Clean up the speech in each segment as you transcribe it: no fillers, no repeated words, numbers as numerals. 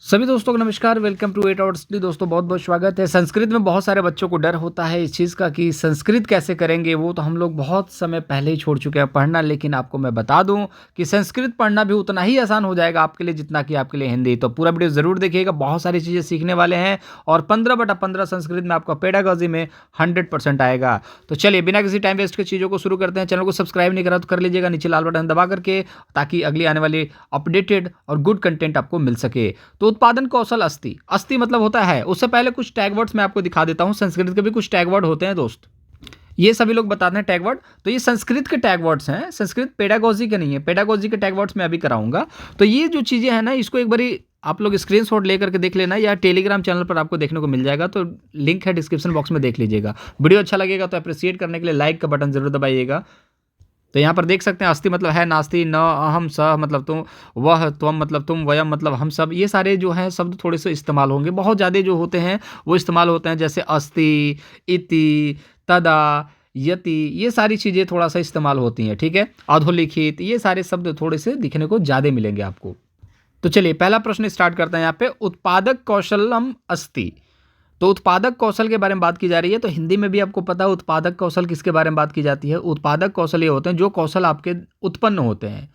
सभी दोस्तों को नमस्कार। Welcome to 8 hours study. दोस्तों बहुत बहुत स्वागत है। संस्कृत में बहुत सारे बच्चों को डर होता है इस चीज़ का कि संस्कृत कैसे करेंगे। वो तो हम लोग बहुत समय पहले ही छोड़ चुके हैं पढ़ना, लेकिन आपको मैं बता दूं कि संस्कृत पढ़ना भी उतना ही आसान हो जाएगा आपके लिए जितना कि आपके लिए हिंदी। तो पूरा वीडियो ज़रूर देखिएगा, बहुत सारी चीज़ें सीखने वाले हैं और 15/15 संस्कृत में आपका पेडागॉजी में 100% आएगा। तो चलिए बिना किसी टाइम वेस्ट के चीज़ों को शुरू करते हैं। चैनल को सब्सक्राइब नहीं करा तो कर लीजिएगा, नीचे लाल बटन दबा करके, ताकि अगली आने वाली अपडेटेड और गुड कंटेंट आपको मिल सके। तो उत्पादन कौशल अस्थि, अस्थि मतलब होता है। उससे पहले कुछ टैग वर्ड्स मैं आपको दिखा देता हूं। संस्कृत के भी कुछ टैग वर्ड होते हैं दोस्त, ये सभी लोग बताते हैं टैग वर्ड। तो ये संस्कृत के टैग वर्ड्स हैं, संस्कृत पेडागॉजी के नहीं है। पेडागॉजी के टैग वर्ड्स मैं अभी कराऊंगा। तो ये जो चीज़ें हैं ना, इसको एक बारी आप लोग स्क्रीनशॉट लेकर के देख लेना, या टेलीग्राम चैनल पर आपको देखने को मिल जाएगा। तो लिंक है डिस्क्रिप्शन बॉक्स में, देख लीजिएगा। वीडियो अच्छा लगेगा तो अप्रिशिएट करने के लिए लाइक का बटन जरूर दबाइएगा। तो यहाँ पर देख सकते हैं अस्थि मतलब है नास्ति, न अहम, स मतलब तुम, वह त्वम मतलब तुम, वयम मतलब हम सब। ये सारे जो हैं शब्द थोड़े से इस्तेमाल होंगे, बहुत ज़्यादा जो होते हैं वो इस्तेमाल होते हैं, जैसे अस्ति, इति, तदा, यति। ये सारी चीज़ें थोड़ा सा इस्तेमाल होती हैं, ठीक है। अधोलिखित, ये सारे शब्द थोड़े से दिखने को ज़्यादा मिलेंगे आपको। तो चलिए पहला प्रश्न स्टार्ट करते हैं। यहाँ पे उत्पादक कौशलम अस्ति। तो उत्पादक कौशल के बारे में बात की जा रही है। तो हिंदी में भी आपको पता है उत्पादक कौशल किसके बारे में बात की जाती है। उत्पादक कौशल ये होते हैं जो कौशल आपके उत्पन्न होते हैं,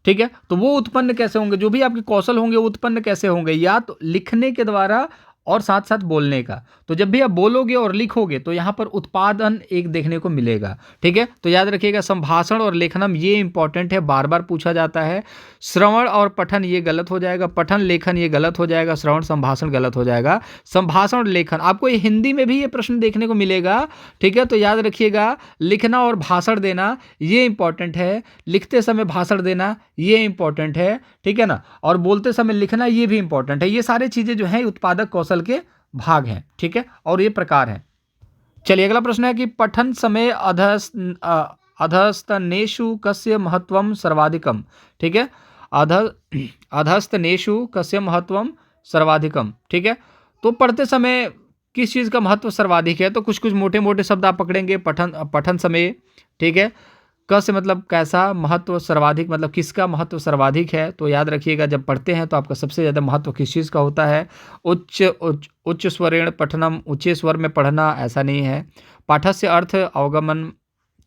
ठीक है। तो वो उत्पन्न कैसे होंगे, जो भी आपके कौशल होंगे वो उत्पन्न कैसे होंगे, या तो लिखने के द्वारा और साथ साथ बोलने का। तो जब भी आप बोलोगे और लिखोगे तो यहाँ पर उत्पादन एक देखने को मिलेगा, ठीक है। तो याद रखिएगा संभाषण और लेखनम ये इंपॉर्टेंट है, बार बार पूछा जाता है। श्रवण और पठन ये गलत हो जाएगा, पठन लेखन ये गलत हो जाएगा, श्रवण संभाषण गलत हो जाएगा। संभाषण और लेखन आपको ये हिंदी में भी ये प्रश्न देखने को मिलेगा, ठीक है। तो याद रखिएगा लिखना और भाषण देना ये इंपॉर्टेंट है, लिखते समय भाषण देना ये इंपॉर्टेंट है, ठीक है ना। और बोलते समय लिखना ये भी इंपॉर्टेंट है। ये सारी चीज़ें जो हैं उत्पादक कौशल के भाग हैं, ठीक है, और ये प्रकार हैं। चलिए अगला प्रश्न है कि पठन समय अधस्तनेषु कस्य महत्वम सर्वाधिकम, ठीक है। अध अधस्तनेषु कस्य महत्वम सर्वाधिकम, ठीक है। तो पढ़ते समय किस चीज़ का महत्व सर्वाधिक है। तो कुछ कुछ मोटे मोटे शब्द आप पकड़ेंगे। पठन समय, ठीक है। क से मतलब कैसा, महत्व, सर्वाधिक मतलब किसका महत्व सर्वाधिक है। तो याद रखिएगा जब पढ़ते हैं तो आपका सबसे ज़्यादा महत्व किस चीज़ का होता है। उच्च स्वरेण पठनम, ऊंचे स्वर में पढ़ना, ऐसा नहीं है। पाठस्य अर्थ अवगमन,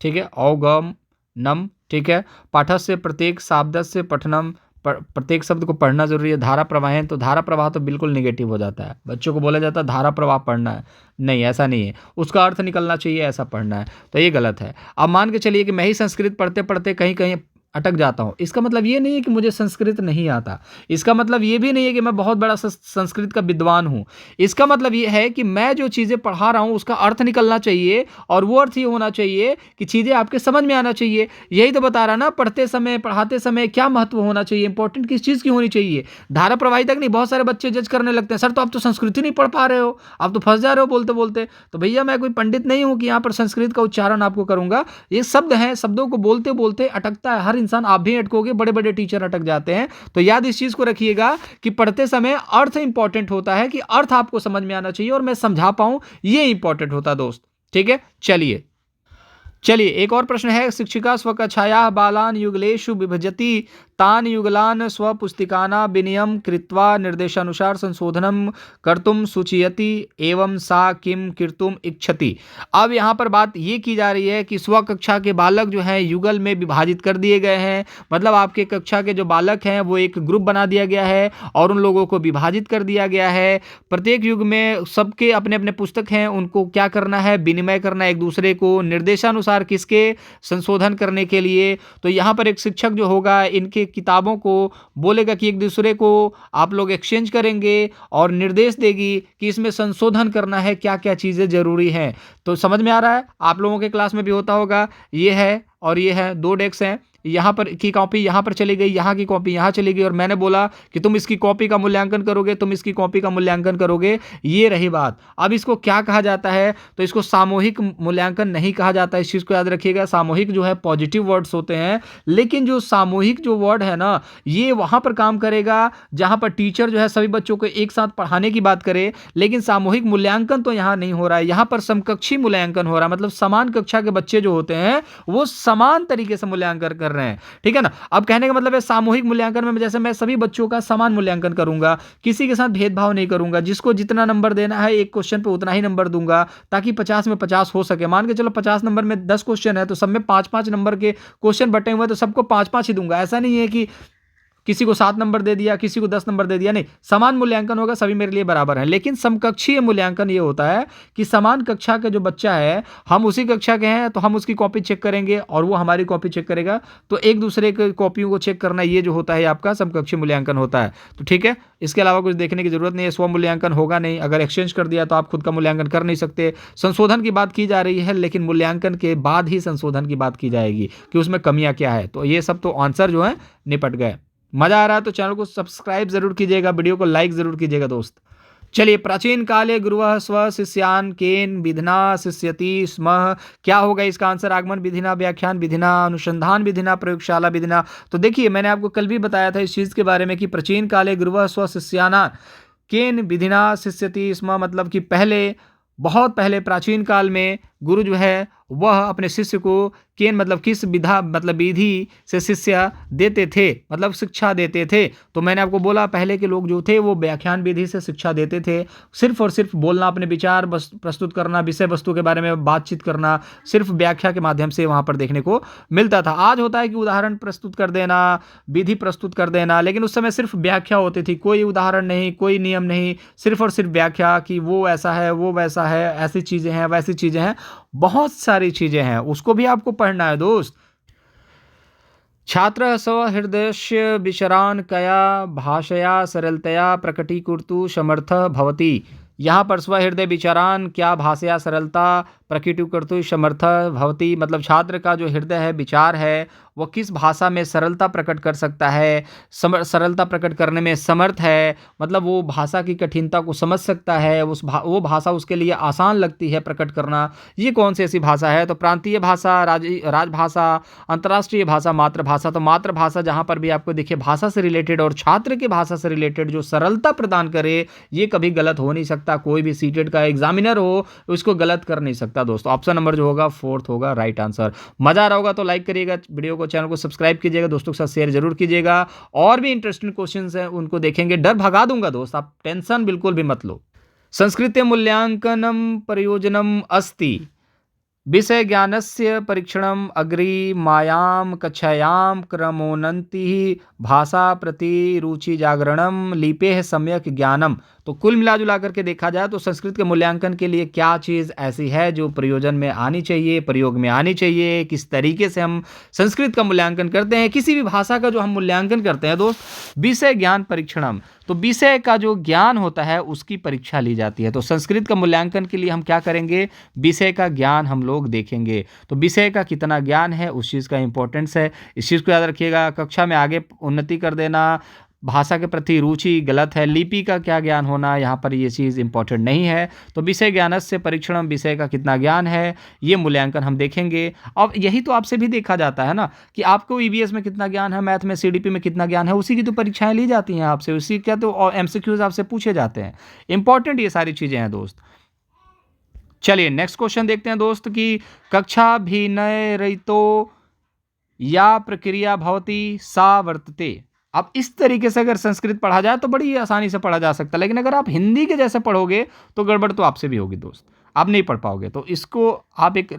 ठीक है, अवगमनम, ठीक है। पाठस्य प्रत्येक शब्दस्य पठनम, प्रत्येक शब्द को पढ़ना जरूरी है। धारा प्रवाह है, तो धारा प्रवाह तो बिल्कुल निगेटिव हो जाता है। बच्चों को बोला जाता है धारा प्रवाह पढ़ना है, नहीं ऐसा नहीं है, उसका अर्थ निकलना चाहिए, ऐसा पढ़ना है, तो ये गलत है। अब मान के चलिए कि मैं ही संस्कृत पढ़ते पढ़ते कहीं कहीं अटक जाता हूँ, इसका मतलब ये नहीं है कि मुझे संस्कृत नहीं आता। इसका मतलब ये भी नहीं है कि मैं बहुत बड़ा संस्कृत का विद्वान हूँ। इसका मतलब ये है कि मैं जो चीज़ें पढ़ा रहा हूँ उसका अर्थ निकलना चाहिए, और वो अर्थ ये होना चाहिए कि चीज़ें आपके समझ में आना चाहिए। यही तो बता रहा ना, पढ़ते समय पढ़ाते समय क्या महत्व होना चाहिए, इंपॉर्टेंट किस चीज़ की होनी चाहिए। धारा प्रवाही तक नहीं। बहुत सारे बच्चे जज करने लगते हैं, सर तो आप तो संस्कृत ही नहीं पढ़ पा रहे हो, आप तो फंस जा रहे हो बोलते बोलते। तो भैया मैं कोई पंडित नहीं हूँ कि यहाँ पर संस्कृत का उच्चारण आपको करूँगा। ये शब्द हैं, शब्दों को बोलते बोलते अटकता है हर इंसान, आप भी अटकोगे, बड़े बड़े टीचर अटक जाते हैं। तो याद इस चीज को रखिएगा कि पढ़ते समय अर्थ इंपॉर्टेंट होता है, कि अर्थ आपको समझ में आना चाहिए और मैं समझा पाऊं, ये इंपॉर्टेंट होता है दोस्त, ठीक है। चलिए एक और प्रश्न है। शिक्षिका स्वकक्षायाः बालान् युगलेषु विभजति, तान् युगलान् स्वपुस्तिकाना विनियम कृत्वा निर्देशानुसार संशोधनम कर्तुम सूचयति, एवं सा किम कर्तुम इच्छति। अब यहाँ पर बात ये की जा रही है कि स्वकक्षा के बालक जो हैं युगल में विभाजित कर दिए गए हैं। मतलब आपके कक्षा के जो बालक हैं वो एक ग्रुप बना दिया गया है और उन लोगों को विभाजित कर दिया गया है। प्रत्येक युग में सबके अपने अपने पुस्तक हैं, उनको क्या करना है, विनिमय करना एक दूसरे को, निर्देशानुसार किसके, संशोधन करने के लिए। तो यहाँ पर एक शिक्षक जो होगा इनके किताबों को बोलेगा कि एक दूसरे को आप लोग एक्सचेंज करेंगे, और निर्देश देगी कि इसमें संशोधन करना है, क्या क्या चीज़ें जरूरी हैं। तो समझ में आ रहा है, आप लोगों के क्लास में भी होता होगा। ये है और ये है, दो डेस्क हैं, यहाँ पर की कॉपी यहाँ पर चली गई, यहाँ की कॉपी यहाँ चली गई, और मैंने बोला कि तुम इसकी कॉपी का मूल्यांकन करोगे, तुम इसकी कॉपी का मूल्यांकन करोगे। ये रही बात। अब इसको क्या कहा जाता है, तो इसको सामूहिक मूल्यांकन नहीं कहा जाता। इस चीज़ को याद रखिएगा। सामूहिक जो है पॉजिटिव वर्ड्स होते हैं, लेकिन जो सामूहिक जो वर्ड है ना, ये वहाँ पर काम करेगा जहाँ पर टीचर जो है सभी बच्चों को एक साथ पढ़ाने की बात करे। लेकिन सामूहिक मूल्यांकन तो यहाँ नहीं हो रहा है, यहाँ पर समकक्षी मूल्यांकन हो रहा है। मतलब समान कक्षा के बच्चे जो होते हैं वो समान तरीके से मूल्यांकन कर रहे हैं, ठीक है ना। अब कहने का मतलब है सामूहिक मूल्यांकन में जैसे मैं सभी बच्चों का समान मूल्यांकन करूंगा, किसी के साथ भेदभाव नहीं करूंगा, जिसको जितना नंबर देना है एक क्वेश्चन पे उतना ही नंबर दूंगा, ताकि 50 में 50 हो सके। मान के चलो 50 नंबर में 10 क्वेश्चन है तो सब में 5-5 नंबर के क्वेश्चन बटे हुए, तो सबको 5-5 ही दूंगा। ऐसा नहीं है कि किसी को 7 नंबर दे दिया, किसी को 10 नंबर दे दिया, नहीं, समान मूल्यांकन होगा, सभी मेरे लिए बराबर है। लेकिन समकक्षीय मूल्यांकन ये होता है कि समान कक्षा का जो बच्चा है, हम उसी कक्षा के हैं तो हम उसकी कॉपी चेक करेंगे और वो हमारी कॉपी चेक करेगा, तो एक दूसरे की कॉपियों को चेक करना, ये जो होता है आपका समकक्षीय मूल्यांकन होता है। तो ठीक है, इसके अलावा कुछ देखने की जरूरत नहीं है, स्व मूल्यांकन होगा नहीं। अगर एक्सचेंज कर दिया तो आप खुद का मूल्यांकन कर नहीं सकते। संशोधन की बात की जा रही है, लेकिन मूल्यांकन के बाद ही संशोधन की बात की जाएगी कि उसमें कमियां क्या है। तो ये सब तो आंसर जो है निपट गए। मजा आ रहा है तो चैनल को सब्सक्राइब जरूर कीजिएगा, वीडियो को लाइक जरूर कीजिएगा दोस्त। चलिए, प्राचीन काले गुरुः स्व शिष्यान् केन विधिना शिष्यति स्म। क्या होगा इसका आंसर? आगमन विधिना, व्याख्यान विधिना, अनुसंधान विधिना, प्रयोगशाला विधिना। तो देखिए, मैंने आपको कल भी बताया था इस चीज के बारे में कि प्राचीन काले गुरुः स्व शिष्यान् केन विधिना शिष्यति स्म, मतलब कि पहले, बहुत पहले प्राचीन काल में गुरु जो है वह अपने शिष्य को केन मतलब किस विधा मतलब विधि से शिष्य देते थे, मतलब शिक्षा देते थे। तो मैंने आपको बोला पहले के लोग जो थे वो व्याख्यान विधि से शिक्षा देते थे, सिर्फ और सिर्फ बोलना, अपने विचार प्रस्तुत करना, विषय वस्तु के बारे में बातचीत करना, सिर्फ व्याख्या के माध्यम से वहां पर देखने को मिलता था। आज होता है कि उदाहरण प्रस्तुत कर देना, विधि प्रस्तुत कर देना, लेकिन उस समय सिर्फ व्याख्या होती थी, कोई उदाहरण नहीं, कोई नियम नहीं, सिर्फ और सिर्फ व्याख्या कि वो ऐसा है, वो वैसा है, ऐसी चीजें हैं, वैसी चीजें हैं, बहुत सारी चीजें हैं, उसको भी आपको पढ़ना है दोस्त। छात्र स्वहृदयस्य विचरान् कया भाषया सरलतया प्रकटीकुर्तु समर्थ भवति। यहाँ पर स्वहृदय विचारान क्या भाषया सरलता प्रकटीकुर्तु समर्थ भवति, मतलब छात्र का जो हृदय है, विचार है, वह किस भाषा में सरलता प्रकट कर सकता है, सरलता प्रकट करने में समर्थ है, मतलब वो भाषा की कठिनता को समझ सकता है, वो भाषा उसके लिए आसान लगती है प्रकट करना। ये कौन सी ऐसी भाषा है? तो प्रांतीय भाषा, राजभाषा, अंतर्राष्ट्रीय भाषा, मातृभाषा। तो मातृभाषा जहाँ पर भी आपको देखिए भाषा से रिलेटेड और छात्र की भाषा से रिलेटेड जो सरलता प्रदान करे, ये कभी गलत हो नहीं सकता। कोई भी सीटेट का एग्जामिनर हो उसको गलत कर नहीं सकता दोस्तों। ऑप्शन नंबर जो होगा 4th होगा राइट आंसर। मजा आ रहा होगा तो लाइक करिएगा वीडियो को, चैनल को सब्सक्राइब कीजिएगा, दोस्तों के साथ शेयर जरूर कीजिएगा। और भी इंटरेस्टिंग क्वेश्चंस हैं उनको देखेंगे, डर भगा दूंगा दोस्त, आप टेंशन बिल्कुल भी मत लो। संस्कृते मूल्यांकनम प्रयोजनम अस्ति विषय ज्ञानस्य परीक्षणम अग्रिमायाम कक्षायाम क्रमोन्नति भाषा प्रति रुचि जागरणम लिपेः सम्यक ज्ञानम। तो कुल मिला जुला करके देखा जाए तो संस्कृत के मूल्यांकन के लिए क्या चीज़ ऐसी है जो प्रयोजन में आनी चाहिए, प्रयोग में आनी चाहिए, किस तरीके से हम संस्कृत का मूल्यांकन करते हैं, किसी भी भाषा का जो हम मूल्यांकन करते हैं दोस्त, विषय ज्ञान परीक्षणम। तो विषय का जो ज्ञान होता है उसकी परीक्षा ली जाती है। तो संस्कृत का मूल्यांकन के लिए हम क्या करेंगे? विषय का ज्ञान हम लोग देखेंगे। तो विषय का कितना ज्ञान है उस चीज़ का इंपॉर्टेंस है, इस चीज़ को याद रखिएगा। कक्षा में आगे उन्नति कर देना, भाषा के प्रति रुचि गलत है, लिपि का क्या ज्ञान होना, यहाँ पर ये चीज़ इंपॉर्टेंट नहीं है। तो विषय ज्ञानस्य परीक्षणम, विषय का कितना ज्ञान है ये मूल्यांकन हम देखेंगे। अब यही तो आपसे भी देखा जाता है ना कि आपको ईवीएस में कितना ज्ञान है, मैथ में सीडीपी में कितना ज्ञान है, उसी की तो परीक्षाएं ली जाती हैं आपसे, उसी का तो एमसीक्यूज आपसे पूछे जाते हैं। इंपॉर्टेंट ये सारी चीज़ें हैं दोस्त। चलिए नेक्स्ट क्वेश्चन देखते हैं दोस्त कि कक्षाभिनयरहितो या प्रक्रिया भवति सा वर्तते। अब इस तरीके से अगर संस्कृत पढ़ा जाए तो बड़ी आसानी से पढ़ा जा सकता है, लेकिन अगर आप हिंदी के जैसे पढ़ोगे तो गड़बड़ तो आपसे भी होगी दोस्त, आप नहीं पढ़ पाओगे। तो इसको आप एक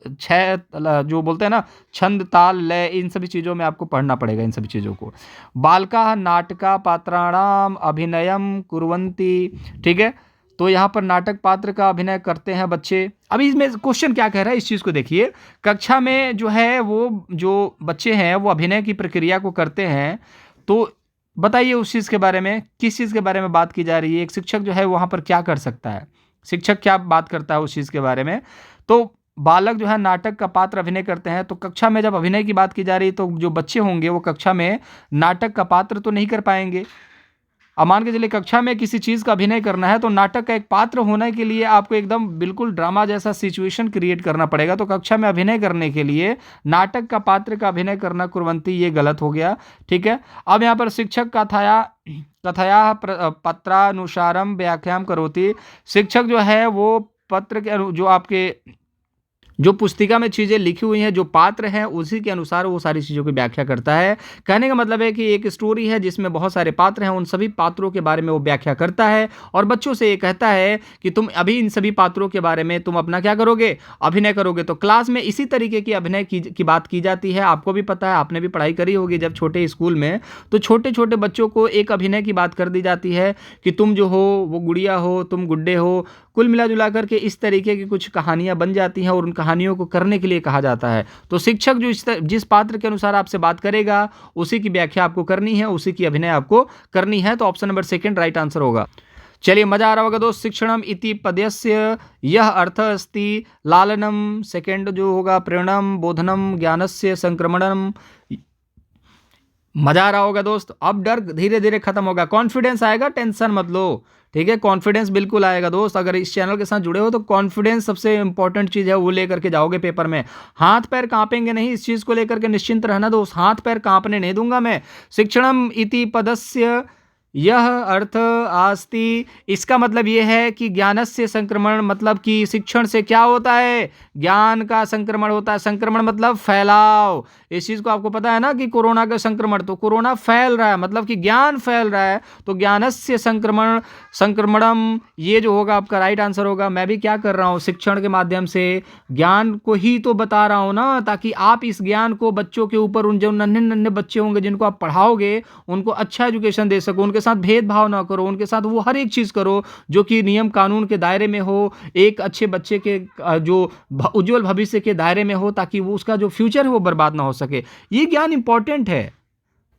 जो बोलते हैं ना, छंद, ताल, लय, इन सभी चीज़ों में आपको पढ़ना पड़ेगा इन सभी चीज़ों को। बालका नाटका पात्राणाम अभिनयम कुर्वन्ति, ठीक है। तो यहाँ पर नाटक पात्र का अभिनय करते हैं बच्चे। अभी इसमें क्वेश्चन क्या कह रहा है इस चीज़ को देखिए। कक्षा में जो है वो जो बच्चे हैं वो अभिनय की प्रक्रिया को करते हैं, तो बताइए उस चीज़ के बारे में, किस चीज़ के बारे में बात की जा रही है। एक शिक्षक जो है वहाँ पर क्या कर सकता है, शिक्षक क्या बात करता है उस चीज़ के बारे में। तो बालक जो है नाटक का पात्र अभिनय करते हैं। तो कक्षा में जब अभिनय की बात की जा रही है तो जो बच्चे होंगे वो कक्षा में नाटक का पात्र तो नहीं कर पाएंगे। अब मान के चलिए कक्षा में किसी चीज़ का अभिनय करना है तो नाटक का एक पात्र होने के लिए आपको एकदम बिल्कुल ड्रामा जैसा सिचुएशन क्रिएट करना पड़ेगा। तो कक्षा में अभिनय करने के लिए नाटक का पात्र का अभिनय करना कुर्वन्ति, ये गलत हो गया, ठीक है। अब यहाँ पर शिक्षक कथया पत्रानुसारम व्याख्याम करोति। शिक्षक जो है वो पत्र के जो आपके जो पुस्तिका में चीज़ें लिखी हुई हैं, जो पात्र हैं, उसी के अनुसार वो सारी चीज़ों की व्याख्या करता है। कहने का मतलब है कि एक स्टोरी है जिसमें बहुत सारे पात्र हैं, उन सभी पात्रों के बारे में वो व्याख्या करता है और बच्चों से ये कहता है कि तुम अभी इन सभी पात्रों के बारे में तुम अपना क्या करोगे, अभिनय करोगे। तो क्लास में इसी तरीके की अभिनय की बात की जाती है। आपको भी पता है, आपने भी पढ़ाई करी होगी जब छोटे स्कूल में, तो छोटे छोटे बच्चों को एक अभिनय की बात कर दी जाती है कि तुम जो हो वो गुड़िया हो, तुम गुड्डे हो। कुल मिला जुला करके इस तरीके की कुछ कहानियां बन जाती हैं और उन कहानियों को करने के लिए कहा जाता है। तो शिक्षक जो जिस पात्र के अनुसार आपसे बात करेगा, उसी की व्याख्या आपको करनी है, उसी की अभिनय आपको करनी है। तो option number second right answer होगा। चलिए, मजा आ रहा होगा दोस्त। शिक्षणम इति पदस्य यह अर्थ अस्ति लालनम, सेकंड जो होगा प्रेरणम, बोधनम, ज्ञानस्य संक्रमणम। मजा आ रहा होगा दोस्त। अब डर धीरे धीरे खत्म होगा, कॉन्फिडेंस आएगा, टेंशन मत लो, ठीक है। कॉन्फिडेंस बिल्कुल आएगा दोस्त। अगर इस चैनल के साथ जुड़े हो तो कॉन्फिडेंस सबसे इंपॉर्टेंट चीज़ है, वो लेकर के जाओगे पेपर में। हाथ पैर कांपेंगे नहीं, इस चीज़ को लेकर के निश्चिंत रहना दोस्त, हाथ पैर कांपने नहीं दूंगा मैं। शिक्षणम इति पदस्य यह अर्थ आस्ति, इसका मतलब यह है कि ज्ञानस्य संक्रमण, मतलब कि शिक्षण से क्या होता है, ज्ञान का संक्रमण होता है। संक्रमण मतलब फैलाव। इस चीज़ को आपको पता है ना कि कोरोना का संक्रमण, तो कोरोना फैल रहा है, मतलब कि ज्ञान फैल रहा है। तो ज्ञानस्य संक्रमण, संक्रमणम, ये जो होगा आपका राइट आंसर होगा। मैं भी क्या कर रहा हूँ, शिक्षण के माध्यम से ज्ञान को ही तो बता रहा हूँ ना, ताकि आप इस ज्ञान को बच्चों के ऊपर, उन जो नन्हे नन्हे बच्चे होंगे जिनको आप पढ़ाओगे, उनको अच्छा एजुकेशन दे सको, उनके साथ भेदभाव ना करो, उनके साथ वो हर एक चीज़ करो जो कि नियम कानून के दायरे में हो, एक अच्छे बच्चे के जो उज्जवल भविष्य के दायरे में हो, ताकि वो उसका जो फ्यूचर है वो बर्बाद ना हो सके। ये ज्ञान इंपॉर्टेंट है,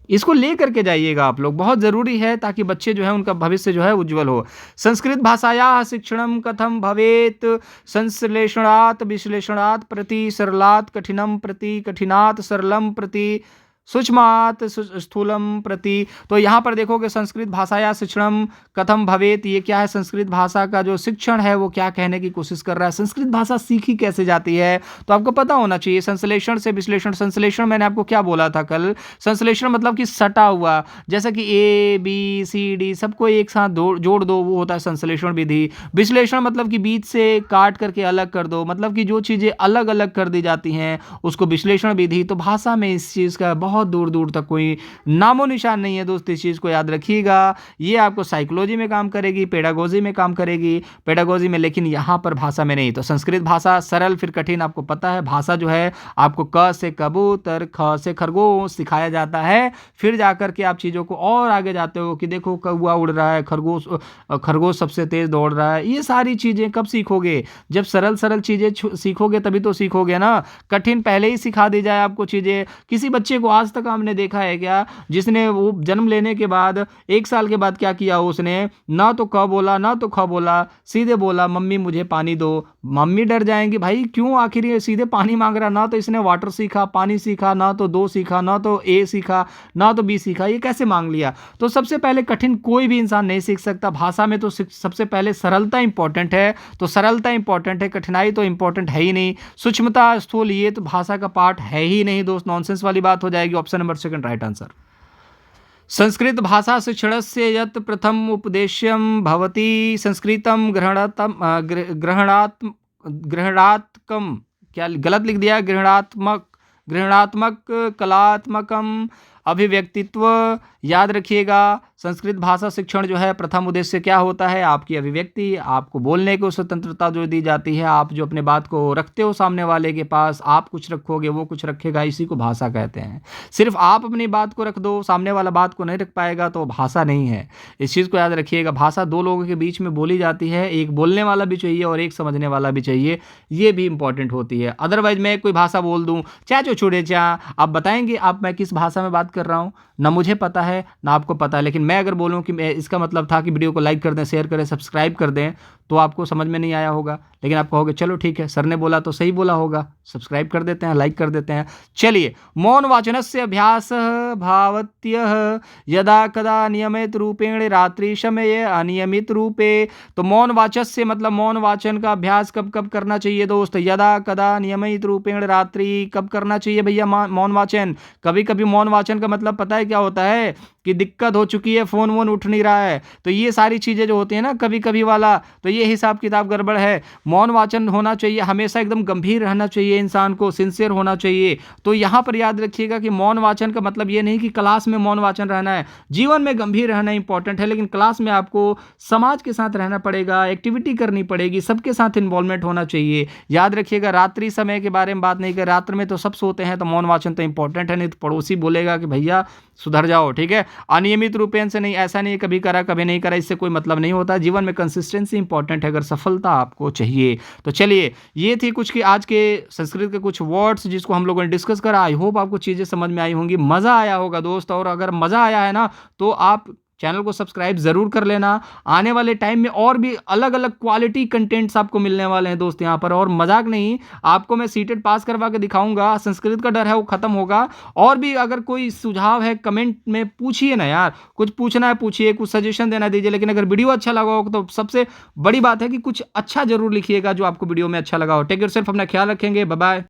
इसको ले करके जाइएगा आप लोग, बहुत ज़रूरी है, ताकि बच्चे जो है उनका भविष्य जो है उज्जवल हो। संस्कृत भाषायाः शिक्षणं कथं भवेत्, संश्लेषणात् विश्लेषणात् प्रति, सरलात् कठिनं प्रति, कठिनात् सरलं प्रति, सूक्ष्मात् स्थूलम प्रति। तो यहाँ पर देखोगे संस्कृत भाषा या शिक्षणम कथम भवेत, ये क्या है, संस्कृत भाषा का जो शिक्षण है वो क्या कहने की कोशिश कर रहा है, संस्कृत भाषा सीखी कैसे जाती है, तो आपको पता होना चाहिए। संश्लेषण से विश्लेषण, संश्लेषण मैंने आपको क्या बोला था कल, संश्लेषण मतलब कि सटा हुआ, जैसे कि ए बी सी डी सबको एक साथ जोड़ दो, वो होता है संश्लेषण विधि। विश्लेषण मतलब कि बीच से काट करके अलग कर दो, मतलब कि जो चीज़ें अलग अलग कर दी जाती हैं उसको विश्लेषण विधि। तो भाषा में इस चीज़ का बहुत दूर दूर तक कोई नामो निशान नहीं है दोस्त, इस चीज़ को याद रखिएगा। ये आपको साइकोलॉजी में काम करेगी, पेडागोजी में काम करेगी, पेडागोजी में, लेकिन यहाँ पर भाषा में नहीं। तो संस्कृत भाषा सरल फिर कठिन, आपको पता है। भाषा जो है आपको क से कबूतर, ख से खरगोश सिखाया जाता है, फिर जाकर के आप चीज़ों को और आगे जाते हो कि देखो कौवा उड़ रहा है, खरगोश सबसे तेज दौड़ रहा है। ये सारी चीज़ें कब सीखोगे, जब सरल सरल चीज़ें सीखोगे तभी तो सीखोगे ना। कठिन पहले ही सिखा दी जाए आपको चीज़ें। किसी बच्चे को आज तक आपने देखा है क्या जिसने वो जन्म लेने के बाद 1 साल के बाद क्या किया, उसने ना तो क बोला ना तो ख बोला, सीधे बोला मम्मी मुझे पानी दो। मम्मी डर जाएंगी, भाई क्यों आखिर ये सीधे पानी मांग रहा, ना तो इसने वाटर सीखा, पानी सीखा, ना तो दो सीखा, ना तो ए सीखा, ना तो बी सीखा, ये कैसे मांग लिया। तो सबसे पहले कठिन कोई भी इंसान नहीं सीख सकता। भाषा में तो सबसे पहले सरलता इंपॉर्टेंट है, तो सरलता इंपॉर्टेंट है, कठिनाई तो इंपॉर्टेंट है ही नहीं। सूक्ष्मता स्थूल ये तो भाषा का पार्ट है ही नहीं दोस्त, नॉनसेंस वाली बात हो जाएगी। Option number second right answer. Sanskrit भाषा शिक्षणस्य यत् प्रथम उपदेश्यं भवति, संस्कृतं ग्रहणात्मकम, क्या गलत लिख दिया, ग्रहणात्मक कलात्मकम अभिव्यक्तित्व। याद रखिएगा, संस्कृत भाषा शिक्षण जो है प्रथम उद्देश्य क्या होता है, आपकी अभिव्यक्ति, आपको बोलने को स्वतंत्रता जो दी जाती है, आप जो अपने बात को रखते हो सामने वाले के पास, आप कुछ रखोगे वो कुछ रखेगा, इसी को भाषा कहते हैं। सिर्फ आप अपनी बात को रख दो, सामने वाला बात को नहीं रख पाएगा तो भाषा नहीं है। इस चीज़ को याद रखिएगा। भाषा दो लोगों के बीच में बोली जाती है, एक बोलने वाला भी चाहिए और एक समझने वाला भी चाहिए, ये भी इंपॉर्टेंट होती है। अदरवाइज मैं कोई भाषा बोल दूँ, चाचो छुड़े चा, आप बताएंगे आप मैं किस भाषा में बात कर रहा हूँ, ना मुझे पता है ना आपको पता है। लेकिन मैं अगर बोलूं कि मैं इसका मतलब था कि वीडियो को लाइक कर दें, शेयर करें, सब्सक्राइब कर दें, तो आपको समझ में नहीं आया होगा। लेकिन आप कहोगे चलो ठीक है, सर ने बोला तो सही बोला होगा, सब्सक्राइब कर देते हैं, लाइक कर देते हैं। चलिए, मौन वाचनस्य अभ्यासः भावत्यः यदा कदा नियमित रूपेण रात्रि समय अनियमित रूपे। तो मौन वाचस्य मतलब मौन वाचन का अभ्यास कब कब करना चाहिए दोस्त, यदा कदा नियमित रूपेण रात्रि, कब करना चाहिए भैया मौन वाचन। कभी कभी मौन वाचन का मतलब पता है क्या होता है, कि दिक्कत हो चुकी है, फ़ोन वोन उठ नहीं रहा है, तो ये सारी चीज़ें जो होती हैं ना कभी कभी वाला, तो ये हिसाब किताब गड़बड़ है। मौन वाचन होना चाहिए, हमेशा एकदम गंभीर रहना चाहिए, इंसान को सिंसियर होना चाहिए। तो यहाँ पर याद रखिएगा कि मौन वाचन का मतलब ये नहीं कि क्लास में मौन वाचन रहना है, जीवन में गंभीर रहना इंपॉर्टेंट है, लेकिन क्लास में आपको समाज के साथ रहना पड़ेगा, एक्टिविटी करनी पड़ेगी, सबके साथ इन्वॉल्वमेंट होना चाहिए। याद रखिएगा रात्रि समय के बारे में बात नहीं कर, रात्र में तो सब सोते हैं, तो मौन वाचन तो इंपॉर्टेंट है, नहीं तो पड़ोसी बोलेगा कि भैया सुधर जाओ, ठीक है। अनियमित रूपेण से नहीं, ऐसा नहीं कभी करा कभी नहीं करा, इससे कोई मतलब नहीं होता। जीवन में कंसिस्टेंसी इंपॉर्टेंट है अगर सफलता आपको चाहिए। तो चलिए, ये थी कुछ की आज के संस्कृत के कुछ वर्ड्स जिसको हम लोगों ने डिस्कस करा। आई होप आपको चीज़ें समझ में आई होंगी, मज़ा आया होगा दोस्त। और अगर मज़ा आया है ना तो आप चैनल को सब्सक्राइब ज़रूर कर लेना। आने वाले टाइम में और भी अलग अलग क्वालिटी कंटेंट्स आपको मिलने वाले हैं दोस्त यहाँ पर। और मजाक नहीं, आपको मैं सीटेट पास करवा के दिखाऊंगा। संस्कृत का डर है वो खत्म होगा। और भी अगर कोई सुझाव है कमेंट में पूछिए ना यार, कुछ पूछना है पूछिए, कुछ सजेशन देना दीजिए। लेकिन अगर वीडियो अच्छा लगा हो तो सबसे बड़ी बात है कि कुछ अच्छा जरूर लिखिएगा जो आपको वीडियो में अच्छा लगा हो। टेक योरसेल्फ, अपना ख्याल रखेंगे, बाय बाय।